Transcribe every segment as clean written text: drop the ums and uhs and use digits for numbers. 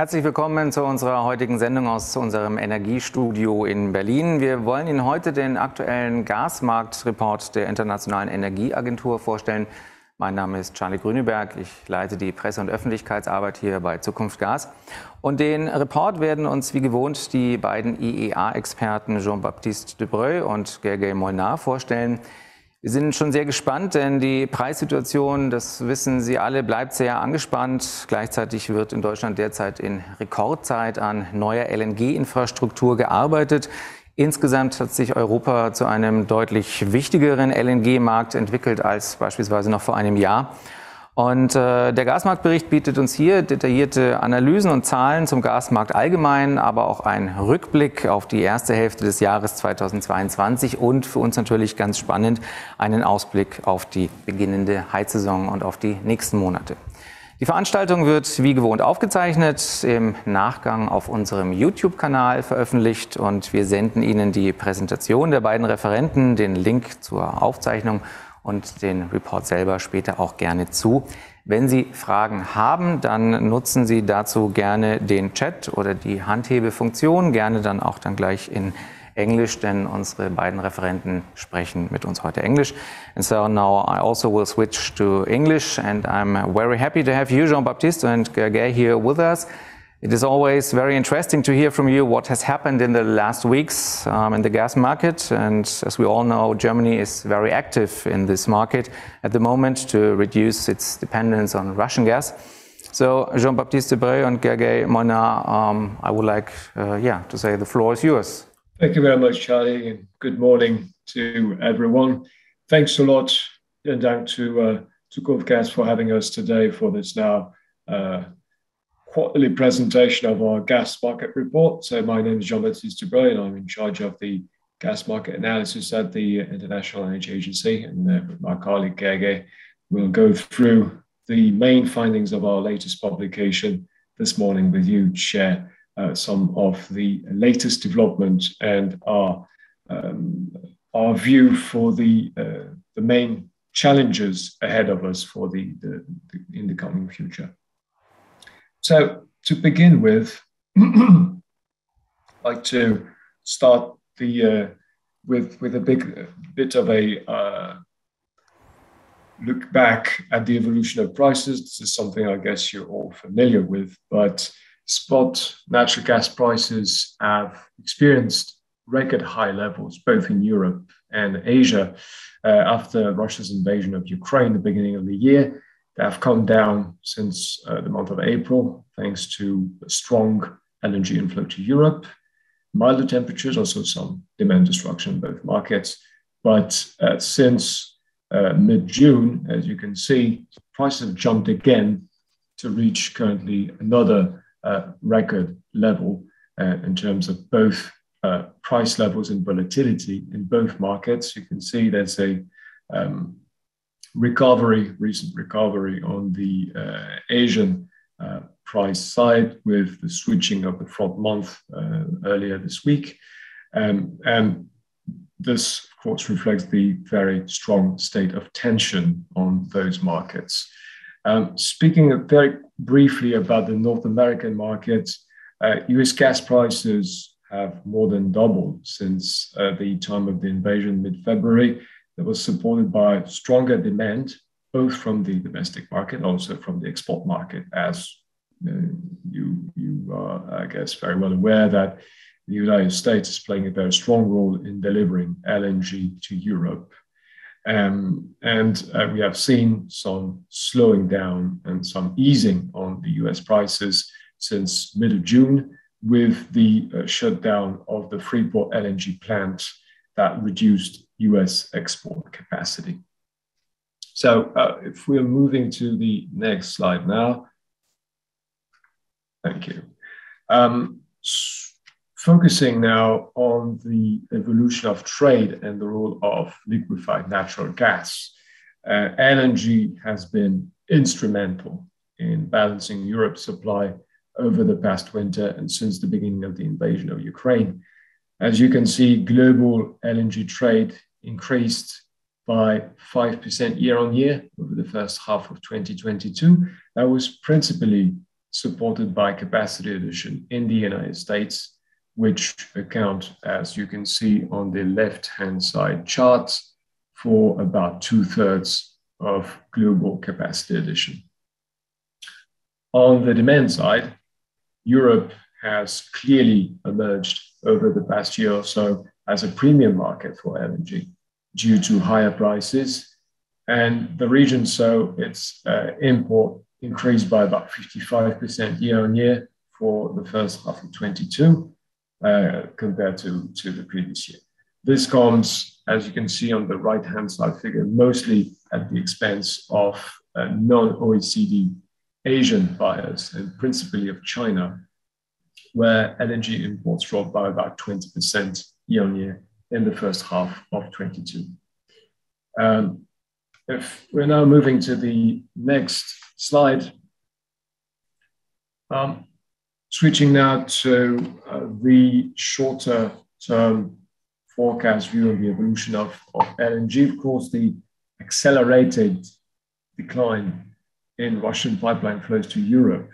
Herzlich willkommen zu unserer heutigen Sendung aus unserem Energiestudio in Berlin. Wir wollen Ihnen heute den aktuellen Gasmarktreport der Internationalen Energieagentur vorstellen. Mein Name ist Charlie Grüneberg, ich leite die Presse- und Öffentlichkeitsarbeit hier bei Zukunft Gas. Und den Report werden uns wie gewohnt die beiden IEA-Experten Jean-Baptiste und Gergely vorstellen. Wir sind schon sehr gespannt, denn die Preissituation, das wissen Sie alle, bleibt sehr angespannt. Gleichzeitig wird in Deutschland derzeit in Rekordzeit an neuer LNG-Infrastruktur gearbeitet. Insgesamt hat sich Europa zu einem deutlich wichtigeren LNG-Markt entwickelt als beispielsweise noch vor einem Jahr. Und der Gasmarktbericht bietet uns hier detaillierte Analysen und Zahlen zum Gasmarkt allgemein, aber auch einen Rückblick auf die erste Hälfte des Jahres 2022 und für uns natürlich ganz spannend einen Ausblick auf die beginnende Heizsaison und auf die nächsten Monate. Die Veranstaltung wird wie gewohnt aufgezeichnet, im Nachgang auf unserem YouTube-Kanal veröffentlicht und wir senden Ihnen die Präsentation der beiden Referenten, den Link zur Aufzeichnung und den Report selber später auch gerne zu. Wenn Sie Fragen haben, dann nutzen Sie dazu gerne den Chat oder die Handhebefunktion, gerne dann auch gleich in Englisch, denn unsere beiden Referenten sprechen mit uns heute Englisch. And so now I also will switch to English and I'm very happy to have you, Jean-Baptiste and Gergely, here with us. It is always very interesting to hear from you what has happened in the last weeks in the gas market. And as we all know, Germany is very active in this market at the moment to reduce its dependence on Russian gas. So Jean-Baptiste and Gergely, I would like to say the floor is yours. Thank you very much, Charlie, and good morning to everyone. Thanks a lot, and down to Zukunft Gas for having us today for this now quarterly presentation of our gas market report. So my name is Jean-Baptiste and I'm in charge of the gas market analysis at the International Energy Agency. And with my colleague Gergely, we'll go through the main findings of our latest publication this morning with you, share some of the latest developments and our view for the main challenges ahead of us for in the coming future. So to begin with, I'd like to start with a bit of a look back at the evolution of prices. This is something I guess you're all familiar with, but spot natural gas prices have experienced record high levels, both in Europe and Asia, after Russia's invasion of Ukraine at the beginning of the year. They have come down since the month of April, thanks to a strong LNG inflow to Europe, milder temperatures, also some demand destruction in both markets. But since mid-June, as you can see, prices have jumped again to reach currently another record level in terms of both price levels and volatility in both markets. You can see there's a recent recovery on the Asian price side with the switching of the front month earlier this week. And this, of course, reflects the very strong state of tension on those markets. Speaking very briefly about the North American market, US gas prices have more than doubled since the time of the invasion mid-February. That was supported by stronger demand, both from the domestic market and also from the export market, as you are, I guess, very well aware that the United States is playing a very strong role in delivering LNG to Europe. And we have seen some slowing down and some easing on the US prices since mid of June with the shutdown of the Freeport LNG plant that reduced US export capacity. So if we're moving to the next slide now. Thank you. Focusing now on the evolution of trade and the role of liquefied natural gas. LNG has been instrumental in balancing Europe's supply over the past winter and since the beginning of the invasion of Ukraine. As you can see, global LNG trade increased by 5% year on year over the first half of 2022. That was principally supported by capacity addition in the United States, which account, as you can see on the left-hand side chart, for about 2/3 of global capacity addition. On the demand side, Europe has clearly emerged over the past year or so as a premium market for LNG due to higher prices. And the region saw its import increased by about 55% year on year for the first half of 22 compared to the previous year. This comes, as you can see on the right-hand side figure, mostly at the expense of non-OECD Asian buyers, and principally of China, where LNG imports dropped by about 20% year on year in the first half of 22. If we're now moving to the next slide, switching now to the shorter term forecast view of the evolution of LNG. Of course, the accelerated decline in Russian pipeline flows to Europe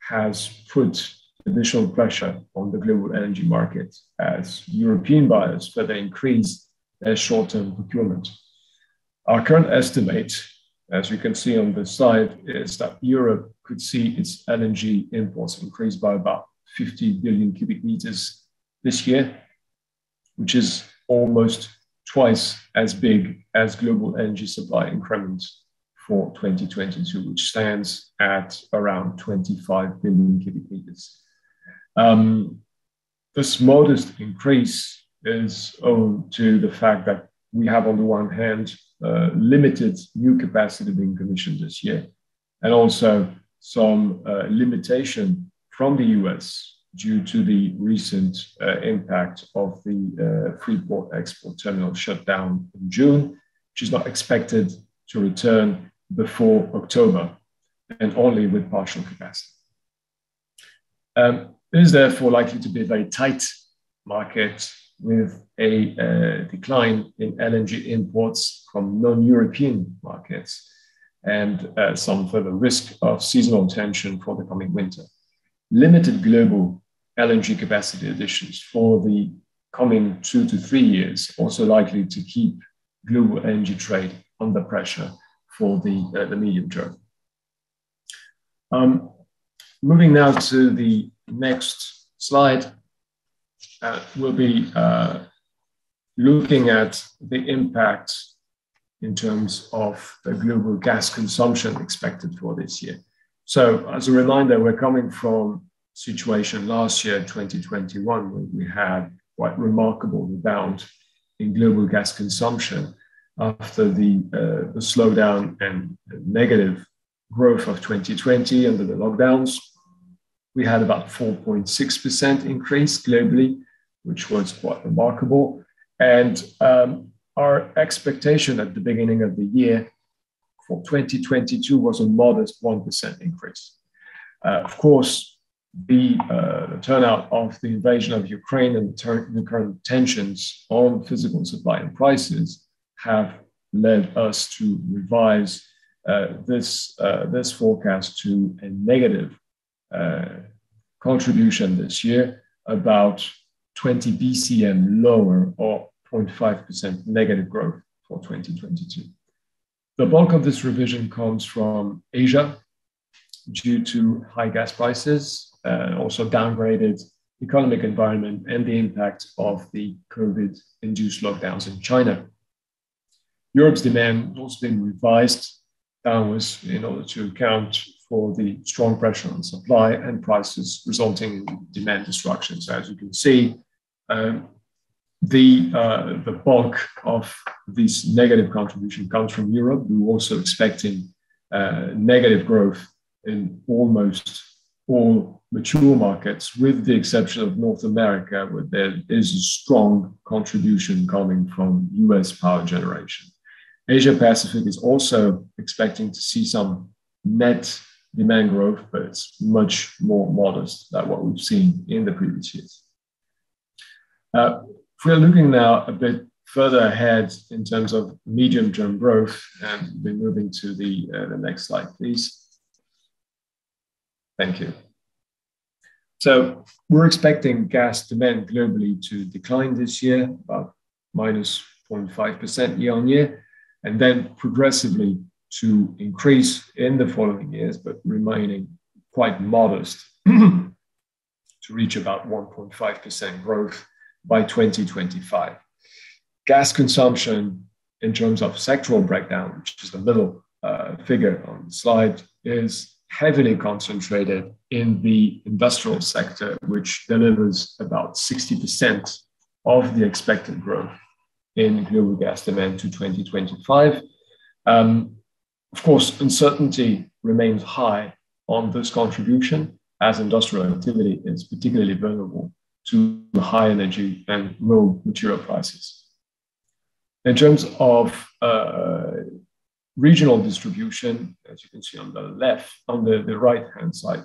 has put additional pressure on the global LNG market as European buyers further increase their short-term procurement. Our current estimate, as you can see on the slide, is that Europe could see its LNG imports increase by about 50 billion cubic meters this year, which is almost twice as big as global energy supply increment for 2022, which stands at around 25 billion cubic meters. This modest increase is owed to the fact that we have, on the one hand, limited new capacity being commissioned this year, and also some limitation from the US due to the recent impact of the Freeport export terminal shutdown in June, which is not expected to return before October, and only with partial capacity. It is therefore likely to be a very tight market with a decline in LNG imports from non-European markets and some further risk of seasonal tension for the coming winter. Limited global LNG capacity additions for the coming 2 to 3 years, also likely to keep global LNG trade under pressure for the medium term. Moving now to the next slide, we'll be looking at the impact in terms of the global gas consumption expected for this year. So as a reminder, we're coming from situation last year, 2021, where we had quite remarkable rebound in global gas consumption after the slowdown and negative growth of 2020 under the lockdowns. We had about 4.6% increase globally, which was quite remarkable. And our expectation at the beginning of the year for 2022 was a modest 1% increase. Of course, the turnout of the invasion of Ukraine and the current tensions on physical supply and prices have led us to revise this forecast to a negative contribution this year, about 20 BCM lower, or 0.5% negative growth for 2022. The bulk of this revision comes from Asia due to high gas prices, also downgraded economic environment and the impact of the COVID-induced lockdowns in China. Europe's demand has also been revised downwards in order to account for the strong pressure on supply and prices resulting in demand destruction. So as you can see, the bulk of this negative contribution comes from Europe. We're also expecting negative growth in almost all mature markets, with the exception of North America, where there is a strong contribution coming from US power generation. Asia Pacific is also expecting to see some net demand growth, but it's much more modest than what we've seen in the previous years. If we're looking now a bit further ahead in terms of medium-term growth, and we're moving to the next slide, please. Thank you. So we're expecting gas demand globally to decline this year, about minus 0.5% year on year, and then progressively to increase in the following years, but remaining quite modest to reach about 1.5% growth by 2025. Gas consumption in terms of sectoral breakdown, which is the middle figure on the slide, is heavily concentrated in the industrial sector, which delivers about 60% of the expected growth in global gas demand to 2025. Of course, uncertainty remains high on this contribution, as industrial activity is particularly vulnerable to high energy and raw material prices. In terms of regional distribution, as you can see on the left, on the right-hand side,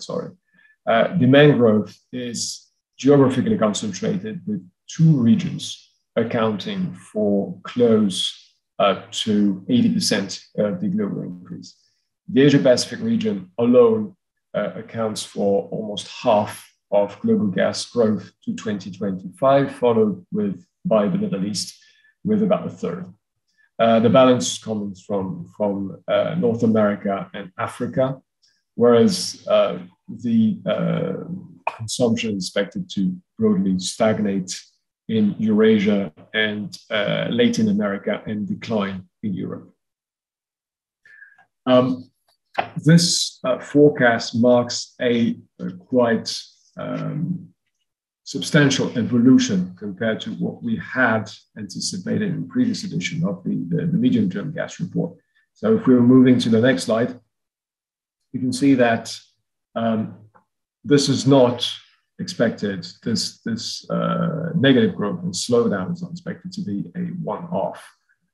demand growth is geographically concentrated, with two regions accounting for close to 80% of the global increase. The Asia-Pacific region alone accounts for almost half of global gas growth to 2025, followed by the Middle East with about a third. The balance comes from North America and Africa, whereas the consumption is expected to broadly stagnate in Eurasia and Latin America and decline in Europe. This forecast marks a quite substantial evolution compared to what we had anticipated in the previous edition of the medium-term gas report. So if we're moving to the next slide, you can see that this is not expected, this negative growth and slowdown is not expected to be a one-off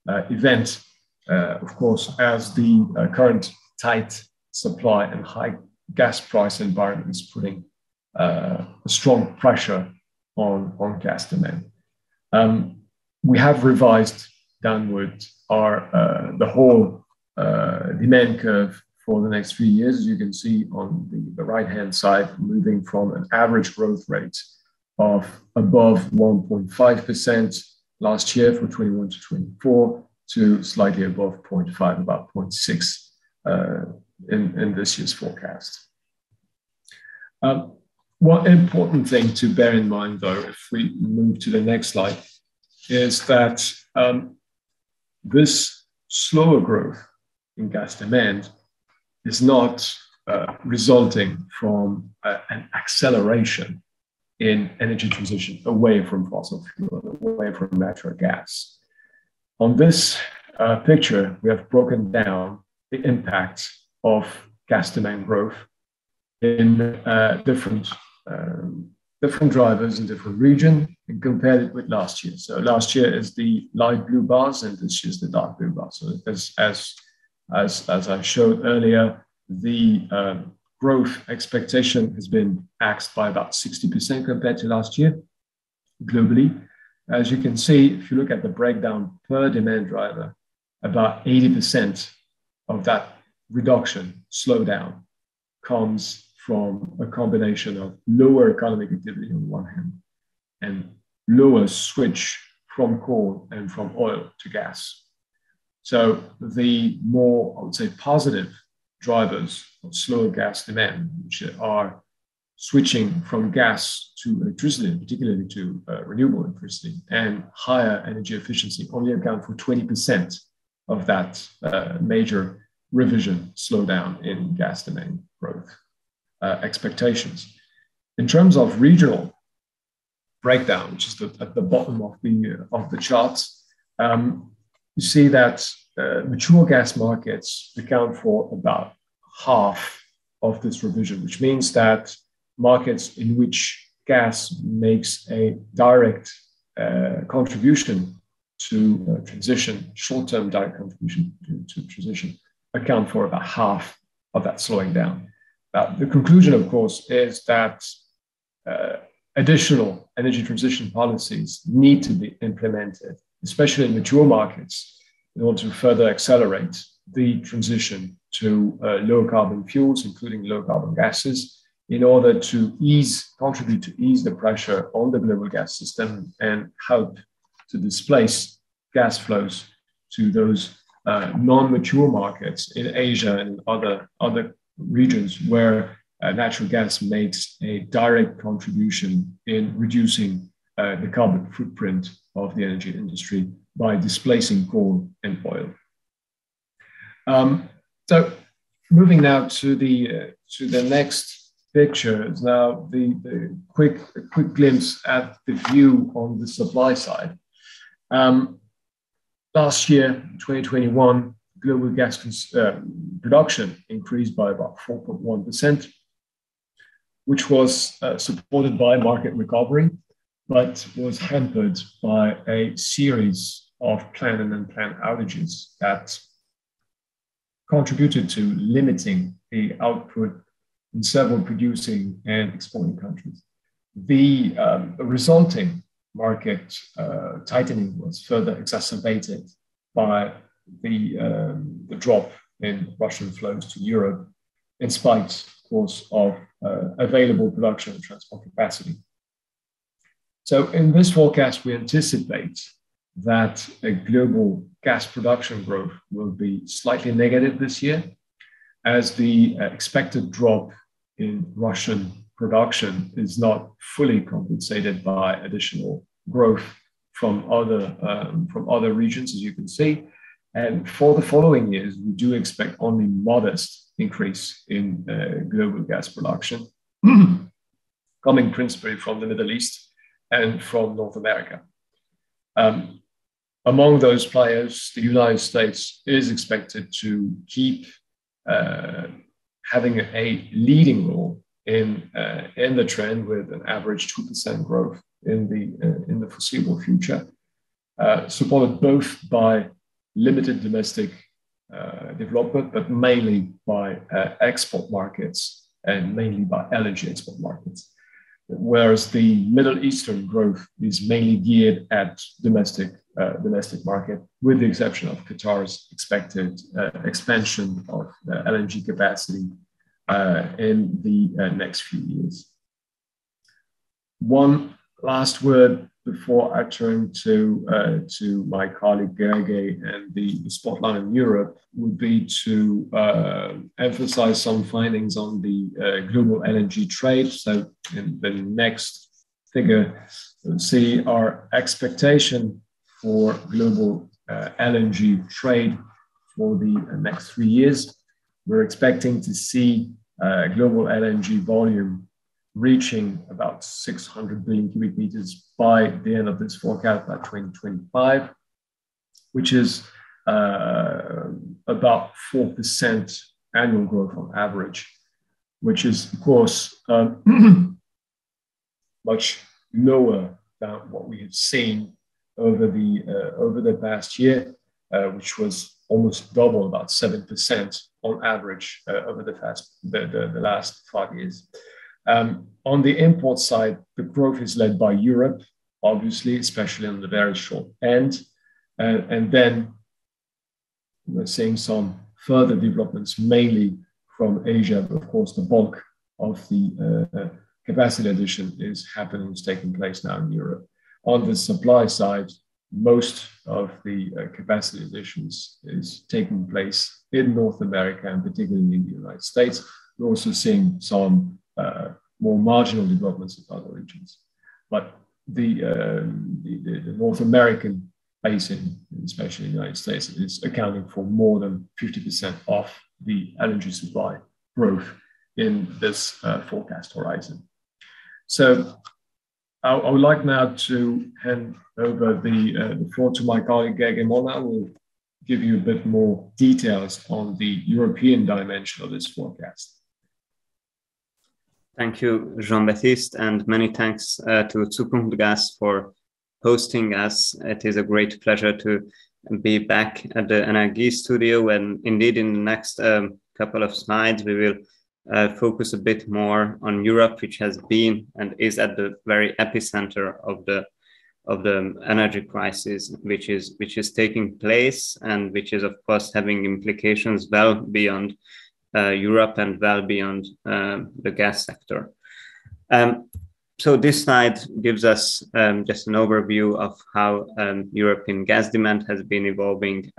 event. Of course, as the current tight supply and high gas price environment is putting a strong pressure on gas demand. We have revised downward the whole demand curve for the next 3 years, as you can see on the right-hand side, moving from an average growth rate of above 1.5% last year for 21 to 24 to slightly above 0.5, about 0.6 in this year's forecast. One important thing to bear in mind, though, if we move to the next slide, is that this slower growth in gas demand is not resulting from an acceleration in energy transition away from fossil fuel, away from natural gas. On this picture, we have broken down the impact of gas demand growth in different drivers in different regions and compared it with last year. So last year is the light blue bars and this year is the dark blue bars. So as I showed earlier, the growth expectation has been axed by about 60% compared to last year globally. As you can see, if you look at the breakdown per demand driver, about 80% of that reduction, slowdown, comes from a combination of lower economic activity on one hand and lower switch from coal and from oil to gas. So the more, I would say, positive drivers of slower gas demand, which are switching from gas to electricity, particularly to renewable electricity, and higher energy efficiency, only account for 20% of that major revision slowdown in gas demand growth expectations. In terms of regional breakdown, which is at the bottom of the chart, you see that mature gas markets account for about half of this revision, which means that markets in which gas makes a direct contribution to transition, short-term direct contribution to transition, account for about half of that slowing down. The conclusion, of course, is that additional energy transition policies need to be implemented, especially in mature markets, in order to further accelerate the transition to low carbon fuels, including low carbon gases, in order to contribute to ease the pressure on the global gas system and help to displace gas flows to those non-mature markets in Asia and other regions where natural gas makes a direct contribution in reducing the carbon footprint of the energy industry by displacing coal and oil. So moving now to the next picture is now the quick glimpse at the view on the supply side. Last year, 2021, global gas production increased by about 4.1%, which was supported by market recovery, but was hampered by a series of planned and unplanned outages that contributed to limiting the output in several producing and exporting countries. The resulting market tightening was further exacerbated by the drop in Russian flows to Europe, in spite, of course, of available production and transport capacity. So in this forecast, we anticipate that a global gas production growth will be slightly negative this year, as the expected drop in Russian production is not fully compensated by additional growth from other regions, as you can see. And for the following years, we do expect only modest increase in global gas production, coming principally from the Middle East and from North America. Among those players, the United States is expected to keep having a leading role in the trend, with an average 2% growth in the foreseeable future, supported both by limited domestic development, but mainly by export markets, and mainly by LNG export markets. Whereas the Middle Eastern growth is mainly geared at domestic market, with the exception of Qatar's expected expansion of LNG capacity in the next few years. One last word before I turn to my colleague Gergely and the spotlight in Europe would be to emphasize some findings on the global LNG trade. So in the next figure, you'll see our expectation for global LNG trade for the next 3 years. We're expecting to see global LNG volume reaching about 600 billion cubic meters by the end of this forecast, by 2025, which is about 4% annual growth on average, which is, of course, much lower than what we have seen over the past year, which was almost double, about 7% on average over the last 5 years. On the import side, the growth is led by Europe, obviously, especially on the very short end. And then we're seeing some further developments, mainly from Asia, but of course, the bulk of the capacity addition is taking place now in Europe. On the supply side, most of the capacity additions is taking place in North America, and particularly in the United States. We're also seeing some more marginal developments in other regions. But the North American basin, especially in the United States, is accounting for more than 50% of the energy supply growth in this forecast horizon. So I would like now to hand over the floor to my colleague Gergely, who will give you a bit more details on the European dimension of this forecast. Thank you, Jean-Baptiste, and many thanks to Zukunft Gas for hosting us. It is a great pleasure to be back at the Energie studio, and indeed in the next couple of slides we will focus a bit more on Europe, which has been and is at the very epicenter of the energy crisis, which is taking place, and which is of course having implications well beyond Europe and well beyond the gas sector. So this slide gives us just an overview of how European gas demand has been evolving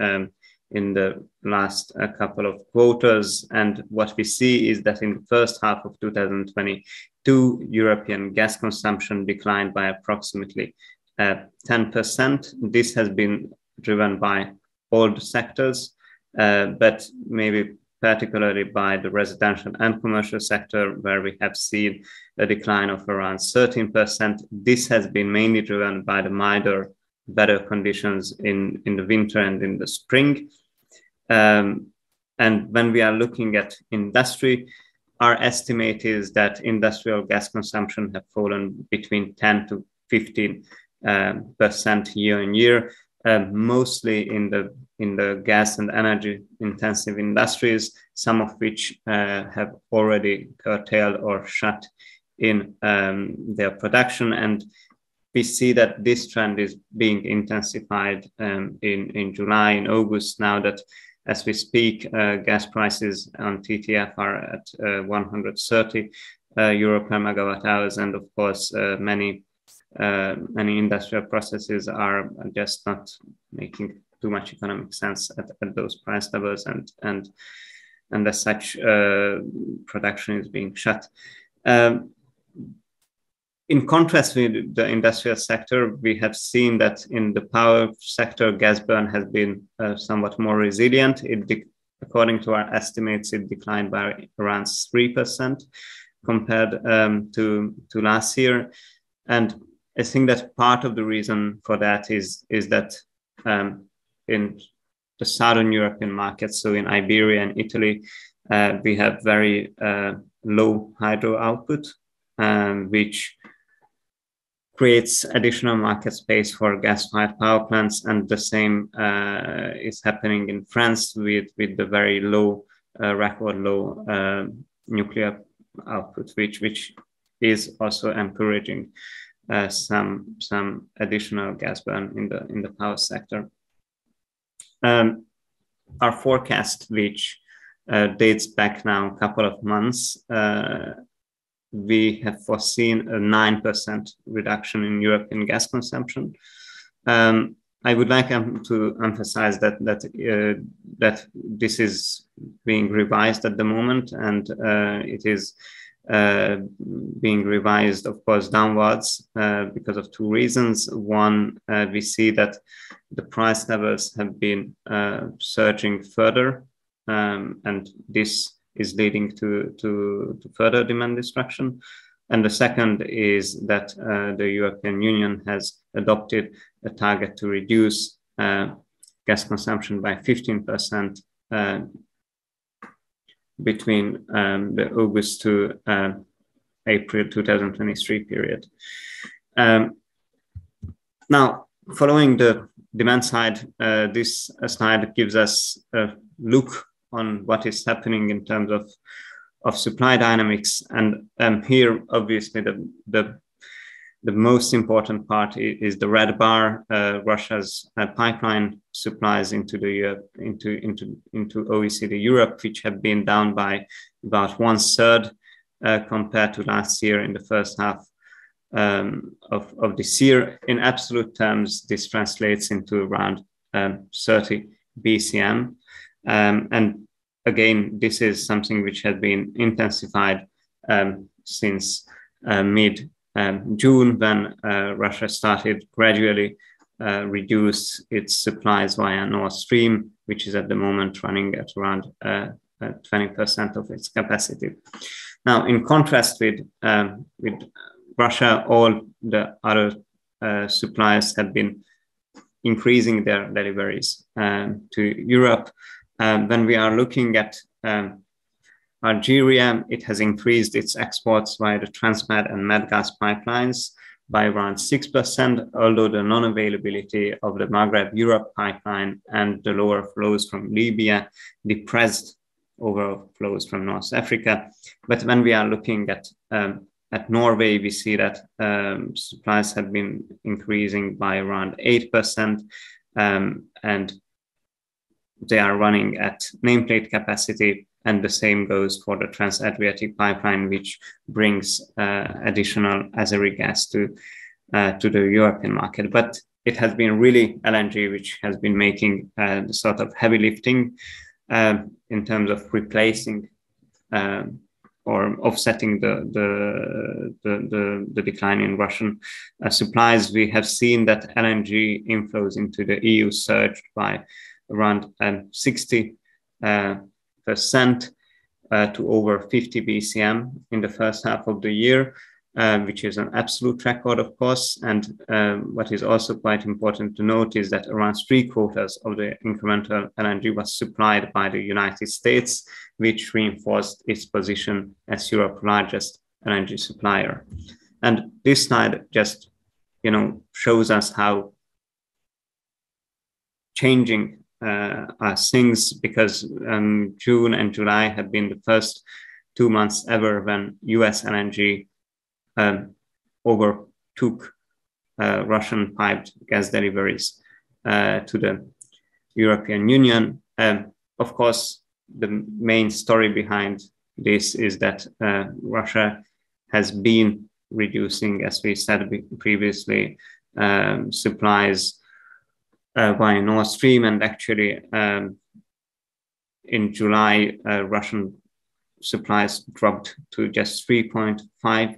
in the last couple of quarters. And what we see is that in the first half of 2022, European gas consumption declined by approximately 10%. This has been driven by all the sectors, but maybe particularly by the residential and commercial sector, where we have seen a decline of around 13%. This has been mainly driven by the milder weather conditions in the winter and in the spring. And when we are looking at industry, our estimate is that industrial gas consumption have fallen between 10 to 15% year on year, mostly in the gas and energy intensive industries, some of which have already curtailed or shut in their production. And we see that this trend is being intensified in July and August, now that as we speak, gas prices on TTF are at 130 euro per megawatt hours. And of course, many industrial processes are just not making too much economic sense at those price levels, and as such, production is being shut. In contrast with the industrial sector, we have seen that in the power sector, gas burn has been somewhat more resilient. According to our estimates, it declined by around 3% compared to last year. And I think that part of the reason for that is that in the Southern European markets, so in Iberia and Italy, we have very low hydro output, which creates additional market space for gas-fired power plants. And the same is happening in France with the very low, record low nuclear output, which is also encouraging some additional gas burn in the power sector. Our forecast, which dates back now a couple of months, we have foreseen a 9% reduction in European gas consumption. I would like to emphasize that this is being revised at the moment, and it is being revised, of course, downwards because of two reasons. One, we see that the price levels have been surging further, and this is leading to further demand destruction. And the second is that the European Union has adopted a target to reduce gas consumption by 15% between the August to April 2023 period. Now, following the demand side, this slide gives us a look on what is happening in terms of supply dynamics. And here, obviously, the most important part is the red bar. Russia's pipeline supplies into OECD Europe, which have been down by about 1/3 compared to last year in the first half of this year. In absolute terms, this translates into around 30 BCM. And again, this is something which has been intensified since mid-June, when Russia started gradually reduce its supplies via Nord Stream, which is at the moment running at around 20% of its capacity. Now, in contrast with Russia, all the other suppliers have been increasing their deliveries to Europe. When we are looking at Algeria, it has increased its exports via the Transmed and Medgas pipelines by around 6%, although the non-availability of the Maghreb-Europe pipeline and the lower flows from Libya depressed overall flows from North Africa. But when we are looking at Norway, we see that supplies have been increasing by around 8%, and they are running at nameplate capacity. And the same goes for the Trans-Adriatic pipeline, which brings additional Azeri gas to the European market. But it has been really LNG which has been making the sort of heavy lifting in terms of replacing or offsetting the decline in Russian supplies. We have seen that LNG inflows into the EU surged by around 60% to over 50 BCM in the first half of the year, which is an absolute record, of course. And what is also quite important to note is that around 3/4 of the incremental LNG was supplied by the United States, which reinforced its position as Europe's largest LNG supplier. And this slide just, shows us how changing are things, because June and July have been the first 2 months ever when US LNG overtook Russian piped gas deliveries to the European Union. Of course, the main story behind this is that Russia has been reducing, as we said previously, supplies by Nord Stream, and actually in July, Russian supplies dropped to just 3.5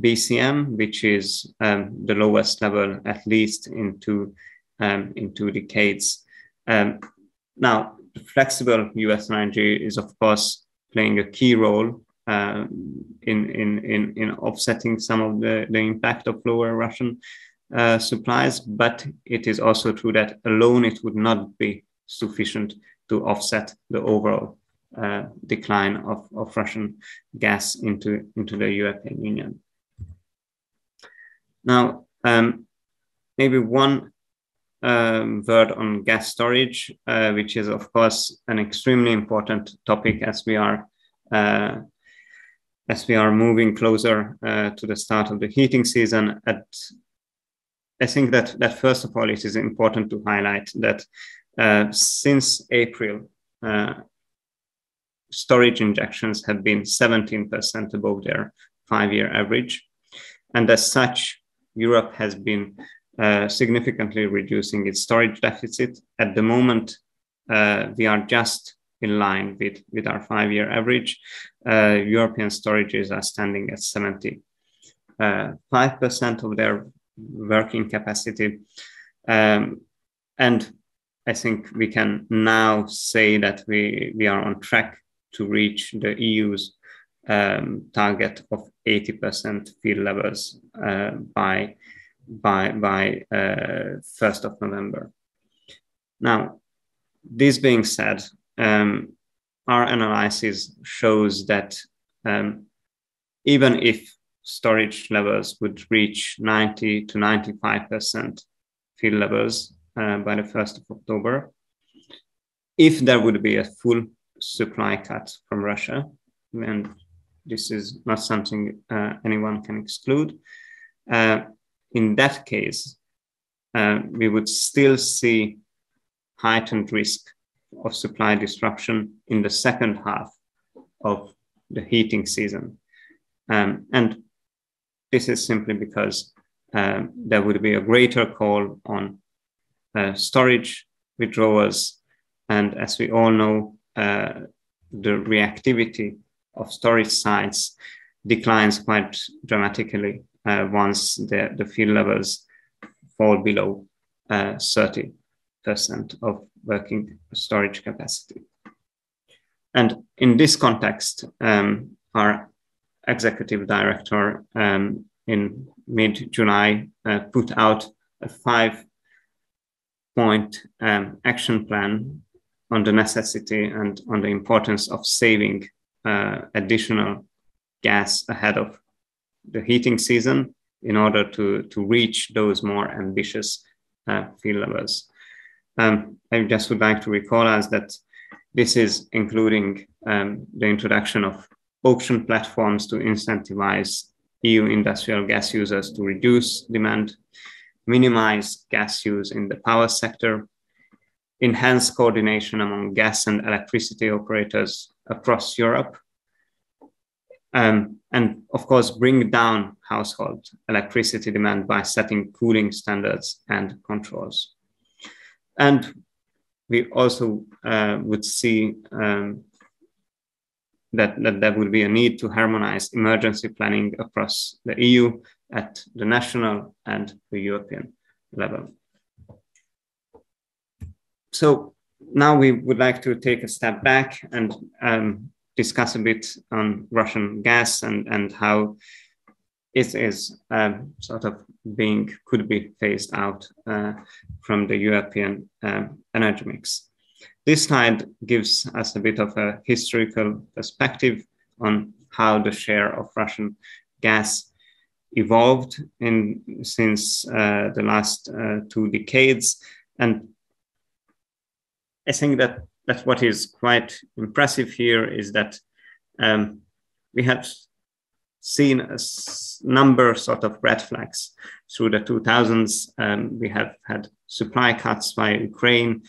BCM, which is the lowest level at least in two decades. Now, the flexible US LNG is of course playing a key role in offsetting some of the impact of lower Russian supplies, but it is also true that alone it would not be sufficient to offset the overall decline of Russian gas into the European Union. Now, maybe one word on gas storage, which is of course an extremely important topic as we are moving closer to the start of the heating season. I think that first of all, it is important to highlight that since April, storage injections have been 17% above their 5-year average. And as such, Europe has been significantly reducing its storage deficit. At the moment, we are just in line with our 5-year average. European storages are standing at 75% of their working capacity. And I think we can now say that we are on track to reach the EU's target of 80% field levels by 1st of November. Now, this being said, our analysis shows that even if storage levels would reach 90 to 95% field levels by the 1st of October, if there would be a full supply cut from Russia, and this is not something anyone can exclude, in that case, we would still see heightened risk of supply disruption in the second half of the heating season. And this is simply because there would be a greater call on storage withdrawals. And as we all know, the reactivity of storage sites declines quite dramatically once the field levels fall below 30% of working storage capacity. And in this context, our executive director in mid-July put out a 5-point action plan on the necessity and on the importance of saving additional gas ahead of the heating season in order to reach those more ambitious field levels. I just would like to recall us that this is including the introduction of auction platforms to incentivize EU industrial gas users to reduce demand, minimize gas use in the power sector, enhance coordination among gas and electricity operators across Europe, and of course bring down household electricity demand by setting cooling standards and controls. And we also would see that there will be a need to harmonize emergency planning across the EU at the national and the European level. So now we would like to take a step back and discuss a bit on Russian gas and how it is sort of could be phased out from the European energy mix. This slide gives us a bit of a historical perspective on how the share of Russian gas evolved since the last 2 decades. And I think that what is quite impressive here is that we have seen a number sort of red flags through the 2000s. We have had supply cuts by Ukraine.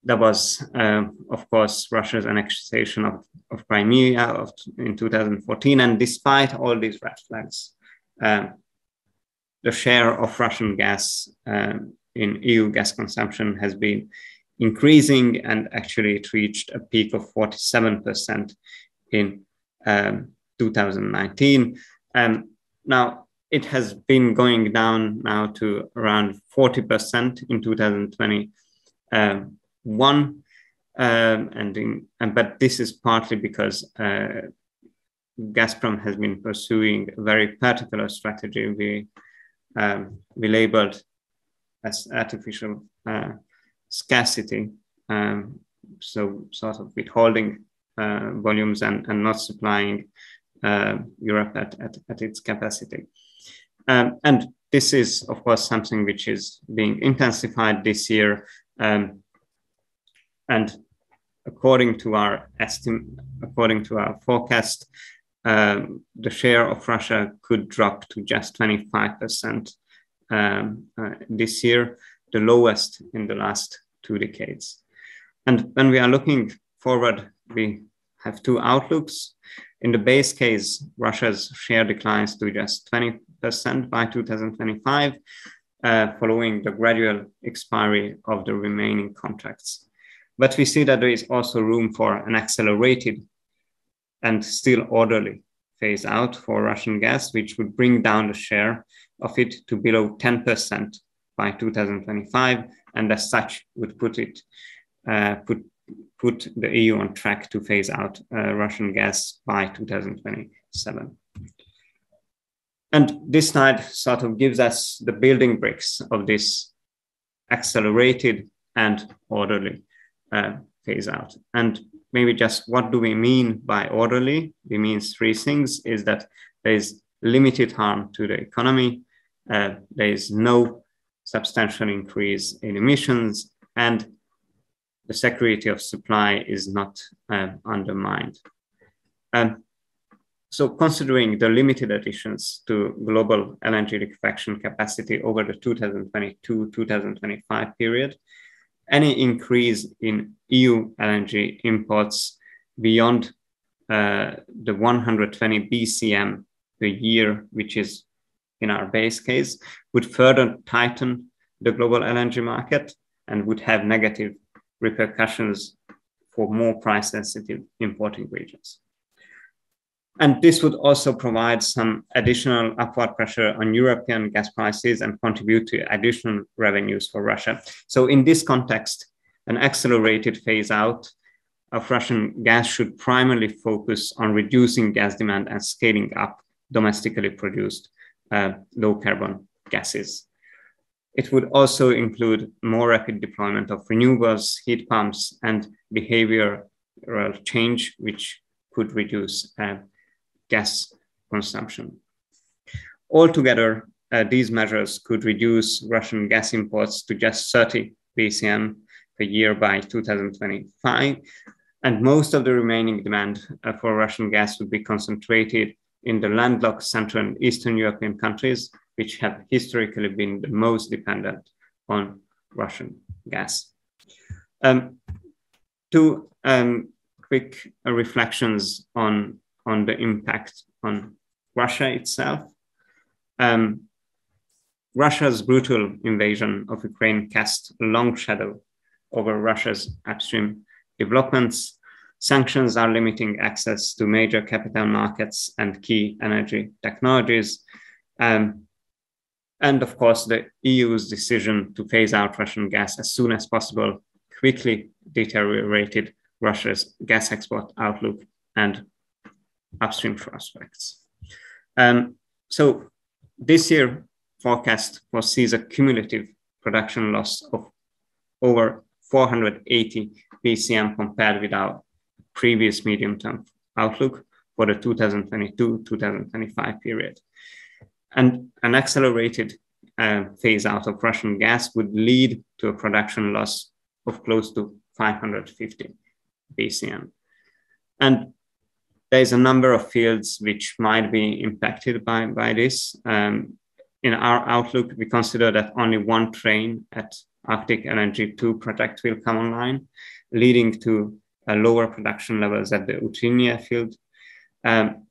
There was, of course, Russia's annexation of Crimea in 2014. And despite all these red flags, the share of Russian gas in EU gas consumption has been increasing, and actually it reached a peak of 47% in 2019. Now it has been going down now to around 40% in 2021. But this is partly because Gazprom has been pursuing a very particular strategy we labeled as artificial scarcity, so sort of withholding volumes and not supplying Europe at its capacity. And this is, of course, something which is being intensified this year. And according to our forecast, the share of Russia could drop to just 25% this year, the lowest in the last 2 decades. And when we are looking forward, we have 2 outlooks. In the base case, Russia's share declines to just 20% by 2025, following the gradual expiry of the remaining contracts. But we see that there is also room for an accelerated and still orderly phase out for Russian gas, which would bring down the share of it to below 10% by 2025, and as such would put the EU on track to phase out Russian gas by 2027. And this slide sort of gives us the building bricks of this accelerated and orderly phase out. And maybe just what do we mean by orderly? We mean 3 things: is that there is limited harm to the economy, there is no substantial increase in emissions, and the security of supply is not undermined. So considering the limited additions to global LNG liquefaction capacity over the 2022-2025 period, any increase in EU LNG imports beyond the 120 BCM per year, which is in our base case, would further tighten the global LNG market and would have negative repercussions for more price-sensitive importing regions. And this would also provide some additional upward pressure on European gas prices and contribute to additional revenues for Russia. So in this context, an accelerated phase out of Russian gas should primarily focus on reducing gas demand and scaling up domestically produced low carbon gases. It would also include more rapid deployment of renewables, heat pumps, and behavioral change, which could reduce gas consumption. Altogether, these measures could reduce Russian gas imports to just 30 BCM per year by 2025. And most of the remaining demand for Russian gas would be concentrated in the landlocked Central and Eastern European countries, which have historically been the most dependent on Russian gas. Two quick reflections on the impact on Russia itself. Russia's brutal invasion of Ukraine cast a long shadow over Russia's upstream developments. Sanctions are limiting access to major capital markets and key energy technologies. And of course, the EU's decision to phase out Russian gas as soon as possible quickly deteriorated Russia's gas export outlook and upstream prospects. So this year forecast foresees a cumulative production loss of over 480 BCM compared with our previous medium-term outlook for the 2022-2025 period. And an accelerated phase out of Russian gas would lead to a production loss of close to 550 BCM. And there's a number of fields which might be impacted by this. In our outlook, we consider that only one train at Arctic LNG 2 project will come online, leading to lower production levels at the Utrinye field. The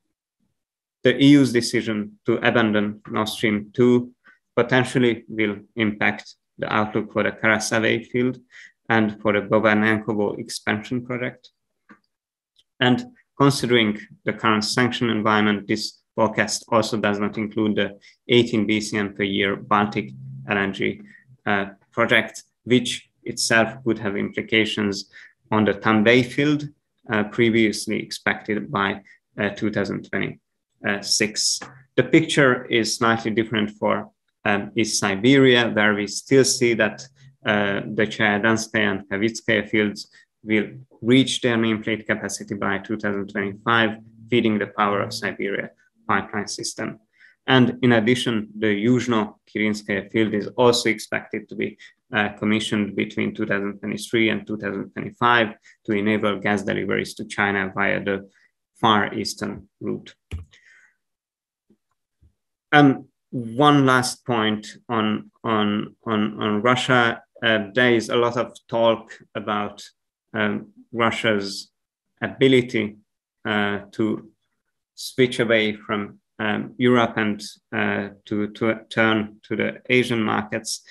EU's decision to abandon Nord Stream 2 potentially will impact the outlook for the Karasave field and for the Bovanenkovo expansion project. And considering the current sanction environment, this forecast also does not include the 18 BCM per year Baltic LNG project, which itself would have implications on the Tambay field, previously expected by 2026. The picture is slightly different for East Siberia, where we still see that the Chelyabinskaya and Kavitskaya fields will reach their nameplate capacity by 2025, feeding the power of Siberia pipeline system. And in addition, the Yuzhno-Kirinskaya field is also expected to be commissioned between 2023 and 2025 to enable gas deliveries to China via the Far Eastern route. One last point on Russia. There is a lot of talk about Russia's ability to switch away from Europe and to turn to the Asian markets.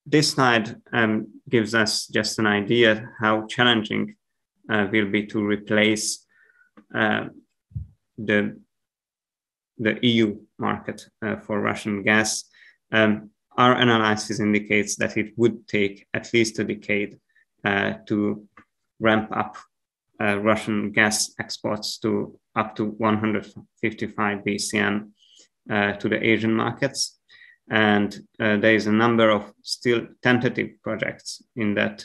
This slide gives us just an idea how challenging will be to replace the EU market for Russian gas. Our analysis indicates that it would take at least a decade to ramp up Russian gas exports to up to 155 BCM to the Asian markets. And there is a number of still tentative projects in that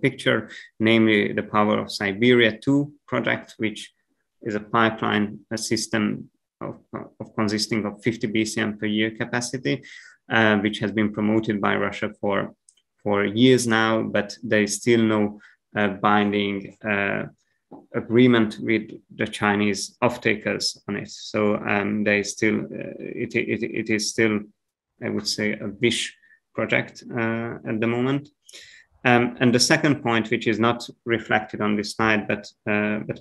picture, namely the Power of Siberia 2 project, which is a pipeline system of consisting of 50 BCM per year capacity, which has been promoted by Russia for years now, but there is still no binding agreement with the Chinese off-takers on it. So there is still, it is still, I would say, a wish project at the moment. And the second point, which is not reflected on this slide, but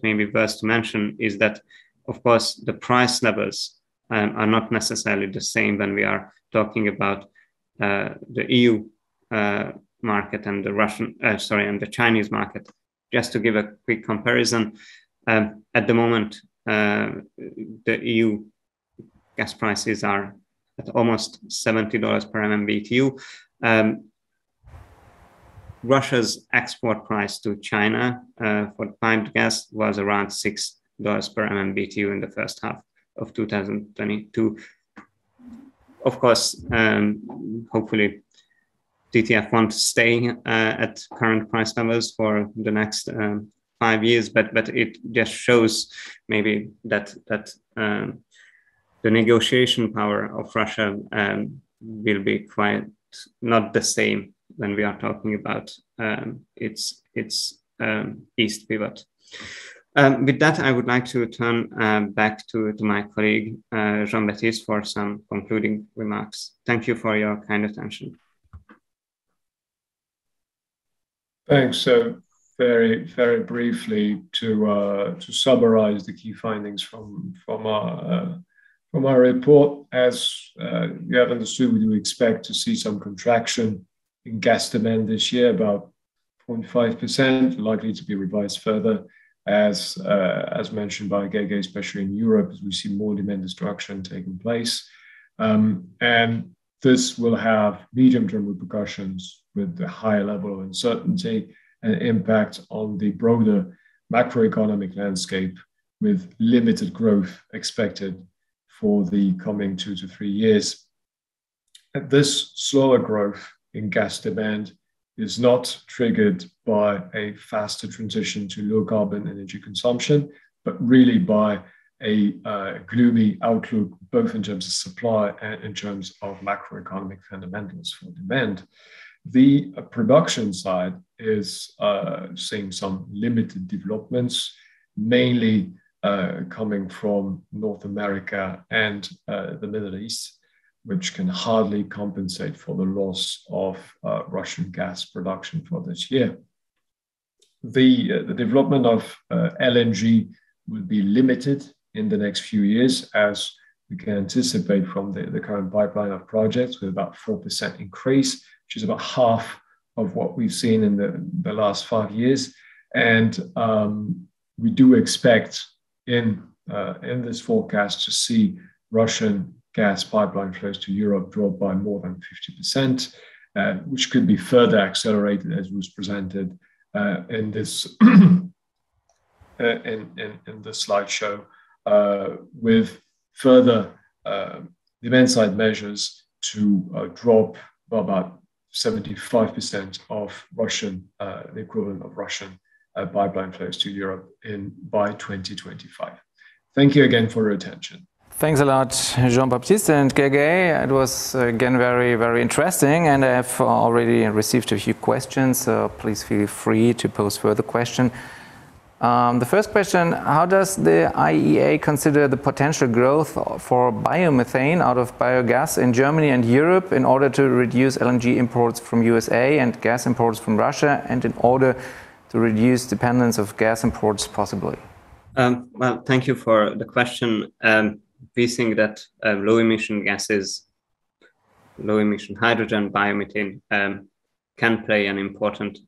maybe worth to mention, is that, of course, the price levels are not necessarily the same when we are talking about the EU market and the and the Chinese market. Just to give a quick comparison, at the moment, the EU gas prices are at almost $70 per MMBTU. Russia's export price to China for piped gas was around $6 per MMBTU in the first half of 2022. Of course, hopefully, TTF won't stay at current price levels for the next 5 years, but it just shows maybe that the negotiation power of Russia will be quite not the same when we are talking about its east pivot. With that, I would like to turn back to my colleague Jean-Baptiste for some concluding remarks. Thank you for your kind attention. Thanks. So very briefly to summarize the key findings from our report. As you have understood, we do expect to see some contraction in gas demand this year, about 0.5%, likely to be revised further, as mentioned by Gege, especially in Europe, as we see more demand destruction taking place. And this will have medium-term repercussions with a higher level of uncertainty and impact on the broader macroeconomic landscape, with limited growth expected for the coming 2 to 3 years. And this slower growth in gas demand is not triggered by a faster transition to low carbon energy consumption, but really by a gloomy outlook, both in terms of supply and in terms of macroeconomic fundamentals for demand. The production side is seeing some limited developments, mainly coming from North America and the Middle East, which can hardly compensate for the loss of Russian gas production for this year. The development of LNG will be limited in the next few years, as we can anticipate from the current pipeline of projects, with about 4% increase, which is about half of what we've seen in the last 5 years. And we do expect in this forecast to see Russian gas pipeline flows to Europe drop by more than 50%, which could be further accelerated, as was presented in this in the slideshow, with further demand side measures to drop about 75% of Russian, the equivalent of Russian pipeline flows to Europe by 2025. Thank you again for your attention. Thanks a lot, Jean-Baptiste and Gege. It was again very interesting, and I have already received a few questions, so please feel free to pose further questions. The first question: how does the IEA consider the potential growth for biomethane out of biogas in Germany and Europe in order to reduce LNG imports from USA and gas imports from Russia, and in order to reduce dependence of gas imports possibly? Well, thank you for the question. We think that low-emission gases, low-emission hydrogen, biomethane, can play an important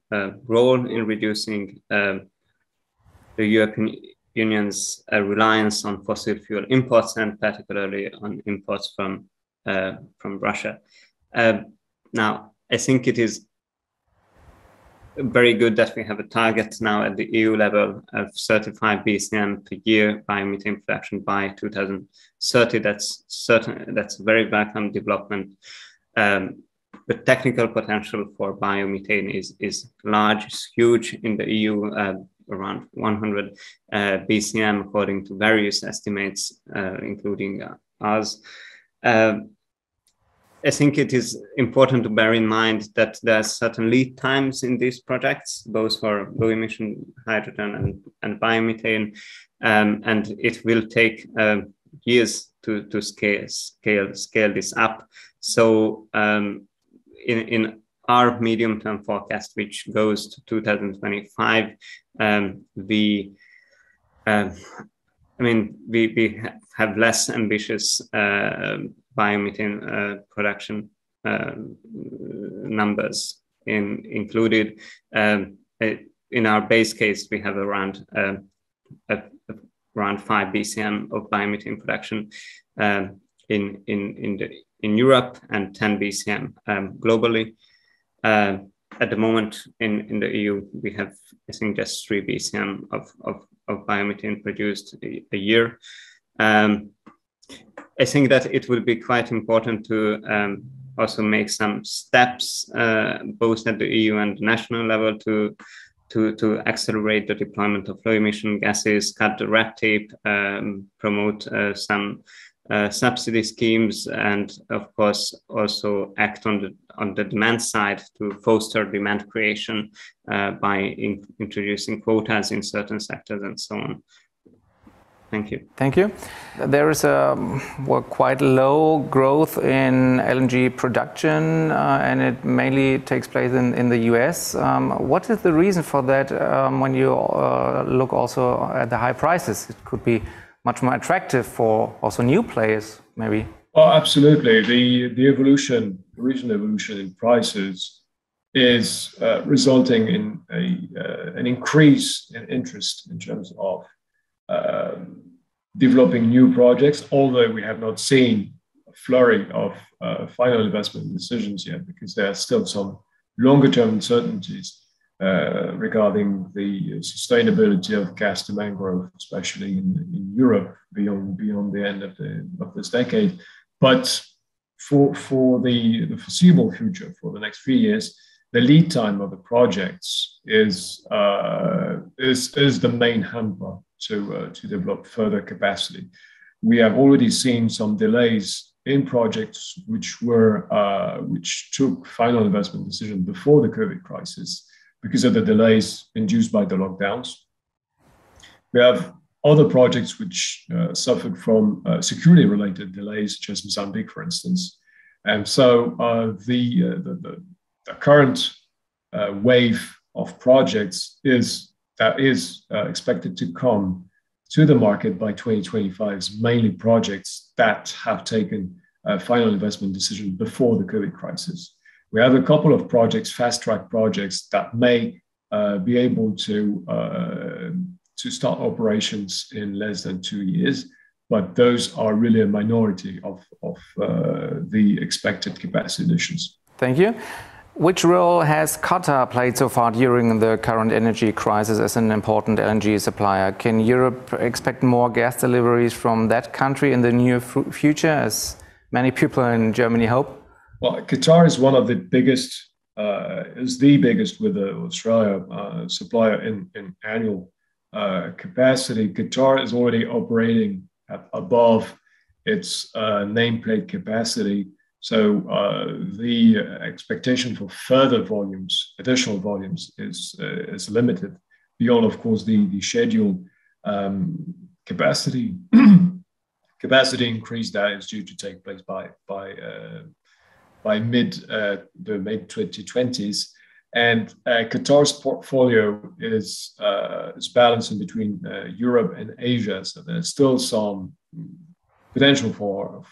role in reducing the European Union's reliance on fossil fuel imports, and particularly on imports from Russia. Now, I think it is very good that we have a target now at the EU level of 35 BCM per year biomethane production by 2030. That's a very welcome development. The technical potential for biomethane is large, it's huge in the EU, around 100 BCM according to various estimates, including ours. I think it is important to bear in mind that there are certain lead times in these projects, both for low-emission hydrogen and biomethane, and it will take years to scale this up. So in our medium-term forecast, which goes to 2025, we have less ambitious biomethane production numbers included. In our base case, we have around 5 BCM of biomethane production in Europe, and 10 BCM globally. At the moment in the EU, we have, I think, just 3 BCM of biomethane produced a year. I think that it will be quite important to also make some steps, both at the EU and national level, to accelerate the deployment of low-emission gases, cut the red tape, promote some subsidy schemes, and of course also act on the demand side to foster demand creation by introducing quotas in certain sectors and so on. Thank you. Thank you. There is a quite low growth in LNG production, and it mainly takes place in the US. What is the reason for that when you look also at the high prices? It could be much more attractive for also new players, maybe. Well, absolutely. The recent evolution in prices is resulting in an increase in interest in terms of developing new projects, although we have not seen a flurry of final investment decisions yet, because there are still some longer-term uncertainties regarding the sustainability of gas demand growth, especially in Europe beyond the end of this decade. But for the foreseeable future, for the next 3 years, the lead time of the projects is the main hamper to develop further capacity. We have already seen some delays in projects which took final investment decision before the COVID crisis because of the delays induced by the lockdowns. We have other projects which suffered from security-related delays, such as Mozambique, for instance. And so the current wave of projects is expected to come to the market by 2025, is mainly projects that have taken a final investment decision before the COVID crisis. We have a couple of projects, fast-track projects, that may be able to start operations in less than 2 years, but those are really a minority of the expected capacity additions. Thank you. Which role has Qatar played so far during the current energy crisis as an important LNG supplier? Can Europe expect more gas deliveries from that country in the near future, as many people in Germany hope? Well, Qatar is one of the biggest, is the biggest with Australia supplier in annual capacity. Qatar is already operating at above its nameplate capacity. So the expectation for further volumes, additional volumes, is limited beyond, of course, the scheduled capacity increase that is due to take place by the mid 2020s. And Qatar's portfolio is balanced in between Europe and Asia, so there's still some potential for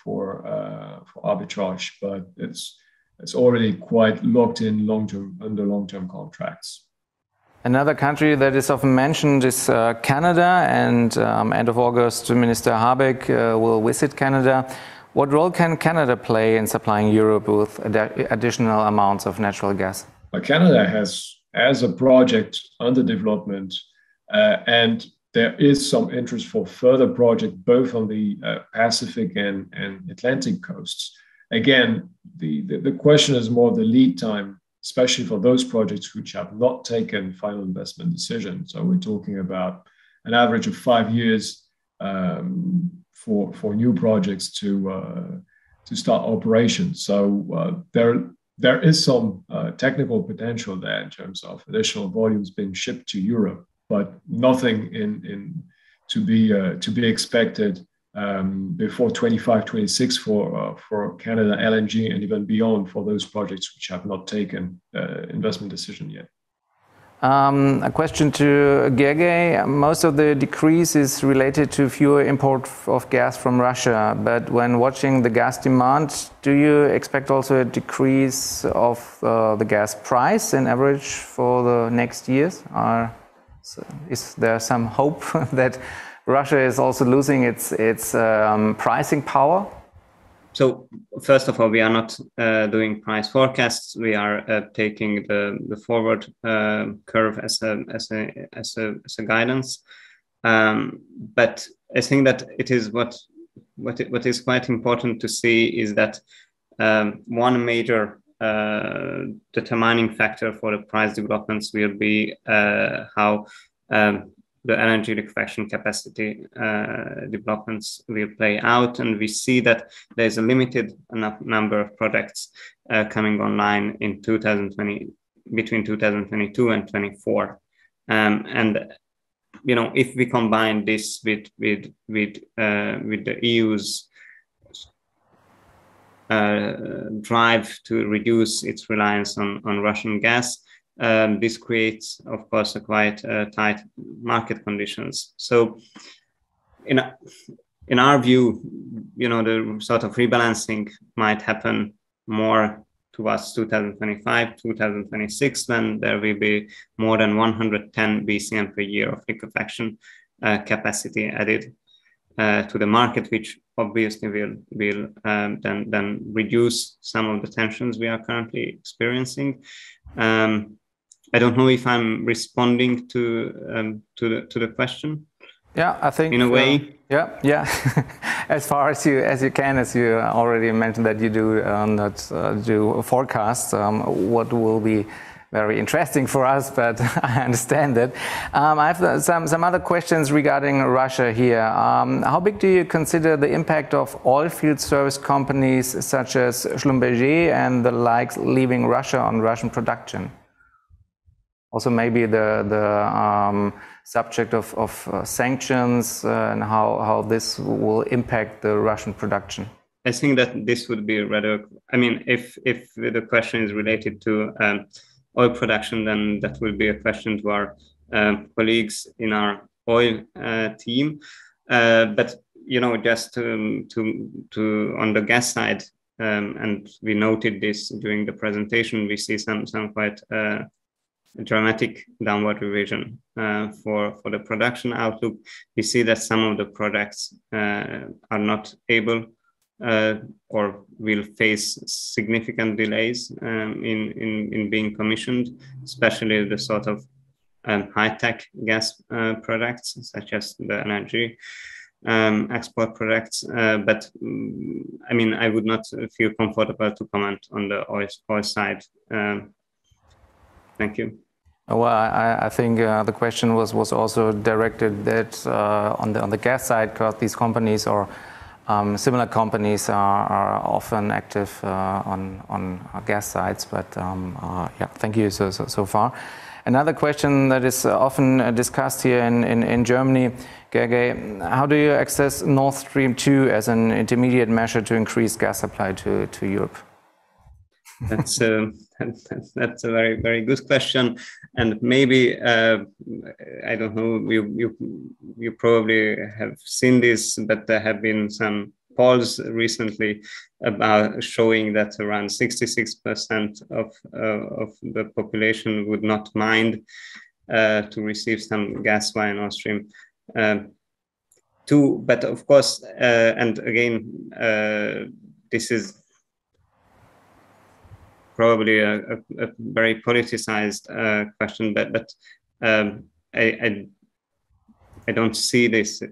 arbitrage, but it's already quite locked in under long-term contracts. Another country that is often mentioned is Canada, and end of August, Minister Habeck will visit Canada. What role can Canada play in supplying Europe with additional amounts of natural gas? Canada has a project under development, and there is some interest for further projects, both on the Pacific and Atlantic coasts. Again, the question is more the lead time, especially for those projects which have not taken final investment decisions. So we're talking about an average of 5 years for new projects to start operations. So there is some technical potential there in terms of additional volumes being shipped to Europe, but nothing to be expected before 25-26 for Canada LNG, and even beyond for those projects which have not taken investment decision yet. A question to Gergely. Most of the decrease is related to fewer import of gas from Russia, but when watching the gas demand, do you expect also a decrease of the gas price in average for the next years? Is there some hope that Russia is also losing its pricing power? So first of all, we are not doing price forecasts. We are taking the forward curve as a guidance. But I think that it is what is quite important to see is that one major determining factor for the price developments will be how the energy liquefaction capacity developments will play out. And we see that there's a limited number of projects coming online in between 2022 and 2024. And if we combine this with the EU's drive to reduce its reliance on Russian gas, this creates, of course, a quite tight market conditions. So, in our view, the sort of rebalancing might happen more towards 2025, 2026, when there will be more than 110 BCM per year of liquefaction capacity added to the market, which obviously will then reduce some of the tensions we are currently experiencing. I don't know if I'm responding to the question. Yeah, I think in a way. Yeah. As far as you can, as you already mentioned that you do not do forecasts, what will be very interesting for us, but I understand that. I have some other questions regarding Russia here. How big do you consider the impact of oil field service companies such as Schlumberger and the likes leaving Russia on Russian production? Also, maybe the subject of sanctions and how this will impact the Russian production. I think that this would be rather. I mean, if the question is related to oil production, then that will be a question to our colleagues in our oil team. But just to on the gas side, and we noted this during the presentation, we see some quite dramatic downward revision for the production outlook. We see that some of the products are not able or will face significant delays in being commissioned, especially the sort of high-tech gas products such as the energy export products. But I mean, I would not feel comfortable to comment on the oil side. Thank you. Well, I think the question was also directed that on the gas side, because these companies or similar companies are often active on gas sites. But yeah, thank you so far. Another question that is often discussed here in Germany, Gergely, how do you access Nord Stream 2 as an intermediate measure to increase gas supply to Europe? That's a very, very good question, and maybe I don't know. You probably have seen this, but there have been some polls recently about showing that around 66% of the population would not mind to receive some gas via Nord Stream 2. But of course, and again, this is probably a very politicized question, but I don't see this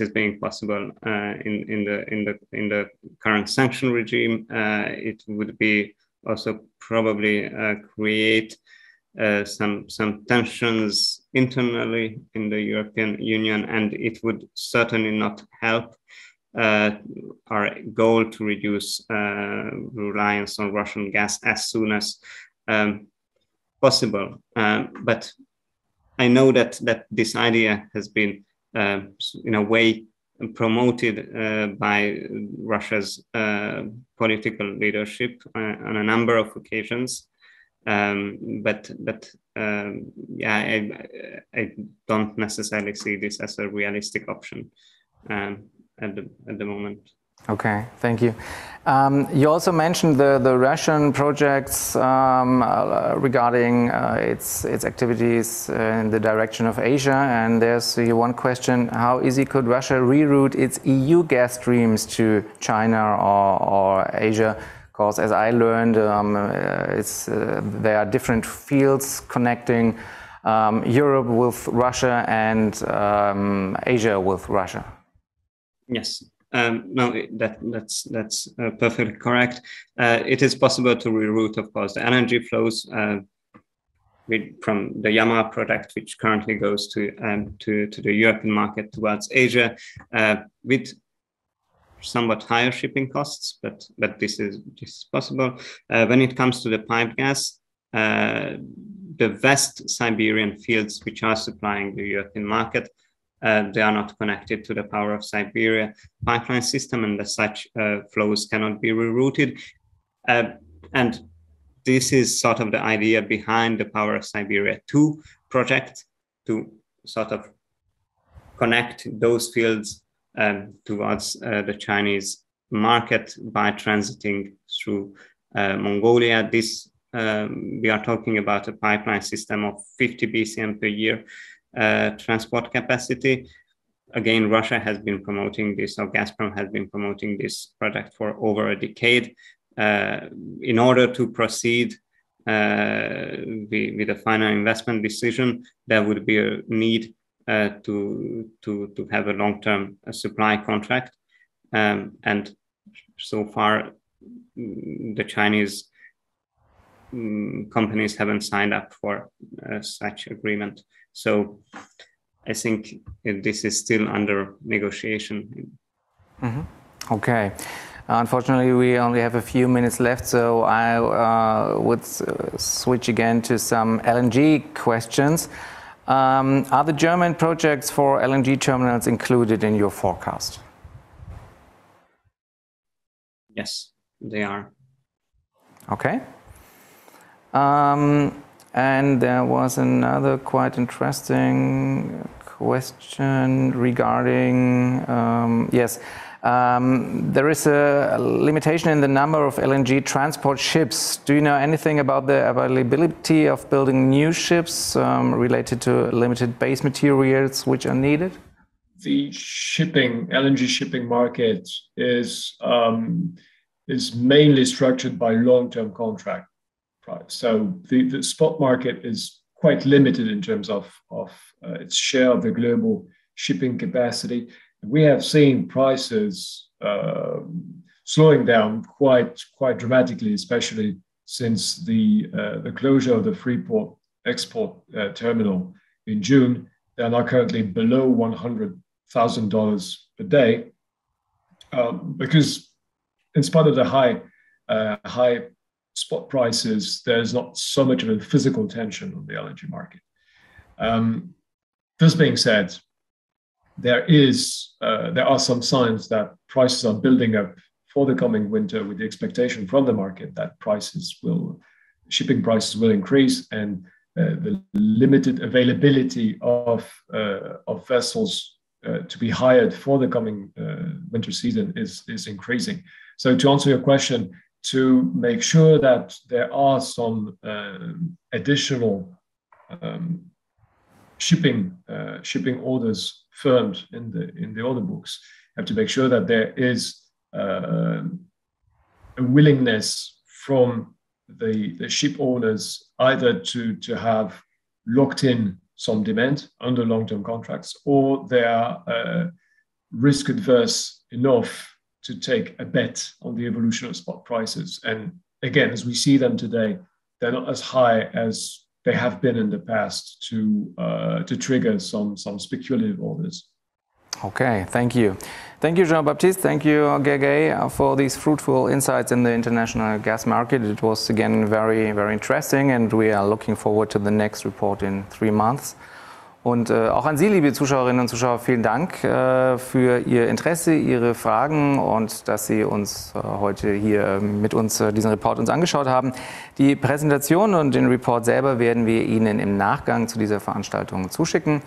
as being possible in the current sanction regime. It would be also probably create some tensions internally in the European Union, and it would certainly not help our goal to reduce reliance on Russian gas as soon as possible. But I know that this idea has been, in a way, promoted by Russia's political leadership on a number of occasions. But yeah, I don't necessarily see this as a realistic option at the moment. Okay, thank you. You also mentioned the Russian projects regarding its activities in the direction of Asia, and there's one question: how easy could Russia reroute its EU gas streams to China or Asia? Because as I learned, there are different fields connecting Europe with Russia and Asia with Russia. Yes. No, that's perfectly correct. It is possible to reroute, of course, the energy flows from the Yama product, which currently goes to the European market towards Asia, with somewhat higher shipping costs, but this is possible. When it comes to the piped gas, the West Siberian fields, which are supplying the European market, they are not connected to the Power of Siberia pipeline system, and as such, flows cannot be rerouted. And this is sort of the idea behind the Power of Siberia 2 project, to sort of connect those fields towards the Chinese market by transiting through Mongolia. This we are talking about a pipeline system of 50 BCM per year transport capacity. Again, Russia has been promoting this, or Gazprom has been promoting this project for over a decade. In order to proceed with a final investment decision, there would be a need to have a long-term supply contract. And so far, the Chinese companies haven't signed up for such agreement. So I think this is still under negotiation. Mm-hmm. Okay. Unfortunately, we only have a few minutes left, so I would switch again to some LNG questions. Are the German projects for LNG terminals included in your forecast? Yes, they are. Okay. And there was another quite interesting question regarding, there is a limitation in the number of LNG transport ships. Do you know anything about the availability of building new ships related to limited base materials which are needed? The LNG shipping market is mainly structured by long-term contract price. So the spot market is quite limited in terms of its share of the global shipping capacity. We have seen prices slowing down quite dramatically, especially since the closure of the Freeport export terminal in June. They are now currently below $100,000 per day, because in spite of the high spot prices, there's not so much of a physical tension on the LNG market. This being said, there are some signs that prices are building up for the coming winter, with the expectation from the market that shipping prices will increase, and the limited availability of vessels to be hired for the coming winter season is increasing. So to answer your question, to make sure that there are some additional shipping orders firmed in the order books, have to make sure that there is a willingness from the ship owners either to have locked in some demand under long-term contracts, or they are risk adverse enough to take a bet on the evolution of spot prices. And again, as we see them today, they're not as high as they have been in the past to trigger some speculative orders. Okay, thank you. Thank you, Jean-Baptiste. Thank you, Gergely, for these fruitful insights in the international gas market. It was again very, very interesting, and we are looking forward to the next report in 3 months. Und auch an Sie, liebe Zuschauerinnen und Zuschauer, vielen Dank für Ihr Interesse, Ihre Fragen und dass Sie uns heute hier mit uns diesen Report uns angeschaut haben. Die Präsentation und den Report selber werden wir Ihnen im Nachgang zu dieser Veranstaltung zuschicken.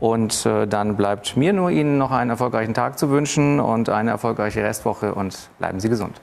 Und dann bleibt mir nur Ihnen noch einen erfolgreichen Tag zu wünschen und eine erfolgreiche Restwoche, und bleiben Sie gesund.